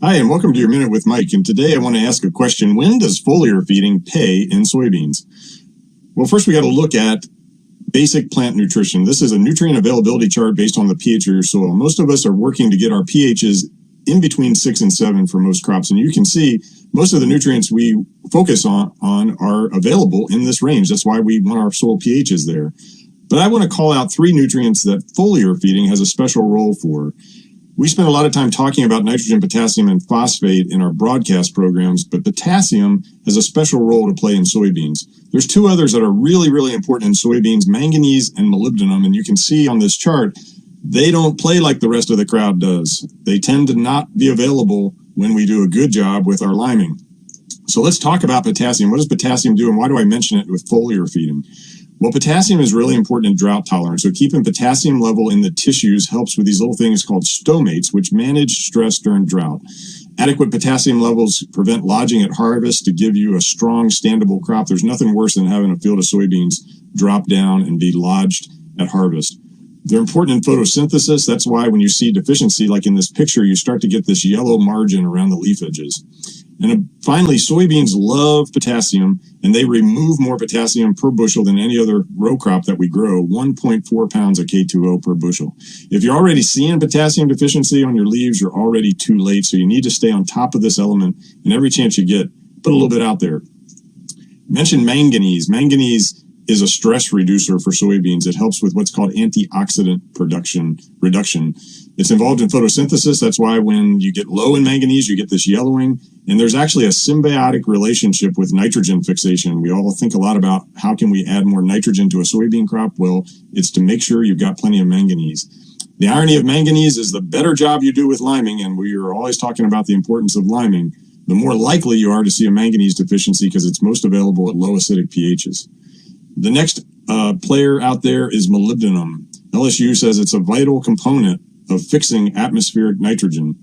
Hi, and welcome to your Minute with Mike. And today I want to ask a question. When does foliar feeding pay in soybeans? Well, first we got to look at basic plant nutrition. This is a nutrient availability chart based on the pH of your soil. Most of us are working to get our pHs in between 6 and 7 for most crops. And you can see most of the nutrients we focus on are available in this range. That's why we want our soil pHs there. But I want to call out 3 nutrients that foliar feeding has a special role for. We spend a lot of time talking about nitrogen, potassium, and phosphate in our broadcast programs, but potassium has a special role to play in soybeans. There's 2 others that are really, really important in soybeans, manganese and molybdenum, and you can see on this chart, they don't play like the rest of the crowd does. They tend to not be available when we do a good job with our liming. So let's talk about potassium. What does potassium do, and why do I mention it with foliar feeding? Well, potassium is really important in drought tolerance. So keeping potassium level in the tissues helps with these little things called stomates, which manage stress during drought. Adequate potassium levels prevent lodging at harvest to give you a strong, standable crop. There's nothing worse than having a field of soybeans drop down and be lodged at harvest. They're important in photosynthesis. That's why when you see deficiency, like in this picture, you start to get this yellow margin around the leaf edges. And finally, soybeans love potassium, and they remove more potassium per bushel than any other row crop that we grow, 1.4 pounds of K2O per bushel. If you're already seeing potassium deficiency on your leaves, you're already too late, so you need to stay on top of this element, and every chance you get, put a little bit out there. Mention manganese. Manganese is a stress reducer for soybeans. It helps with what's called antioxidant reduction. It's involved in photosynthesis. That's why when you get low in manganese, you get this yellowing. And there's actually a symbiotic relationship with nitrogen fixation. We all think a lot about how can we add more nitrogen to a soybean crop? Well, it's to make sure you've got plenty of manganese. The irony of manganese is the better job you do with liming, and we are always talking about the importance of liming, the more likely you are to see a manganese deficiency because it's most available at low acidic pHs. The next player out there is molybdenum. LSU says it's a vital component of fixing atmospheric nitrogen.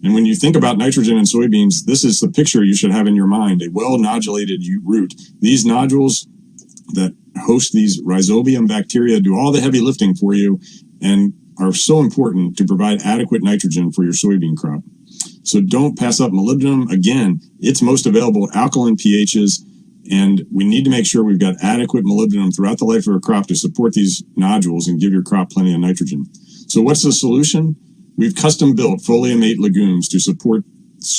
And when you think about nitrogen in soybeans, this is the picture you should have in your mind, a well-nodulated root. These nodules that host these rhizobium bacteria do all the heavy lifting for you and are so important to provide adequate nitrogen for your soybean crop. So don't pass up molybdenum. Again, it's most available at alkaline pHs, and we need to make sure we've got adequate molybdenum throughout the life of a crop to support these nodules and give your crop plenty of nitrogen. So what's the solution? We've custom built foliamate legumes to support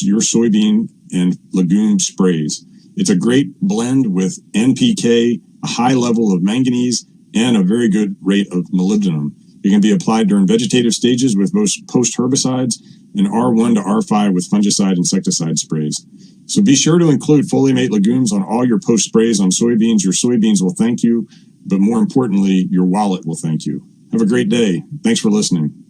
your soybean and legume sprays. It's a great blend with NPK, a high level of manganese, and a very good rate of molybdenum. It can be applied during vegetative stages with most post-herbicides and R1 to R5 with fungicide insecticide sprays. So be sure to include foliamate legumes on all your post sprays on soybeans. Your soybeans will thank you, but more importantly, your wallet will thank you. Have a great day. Thanks for listening.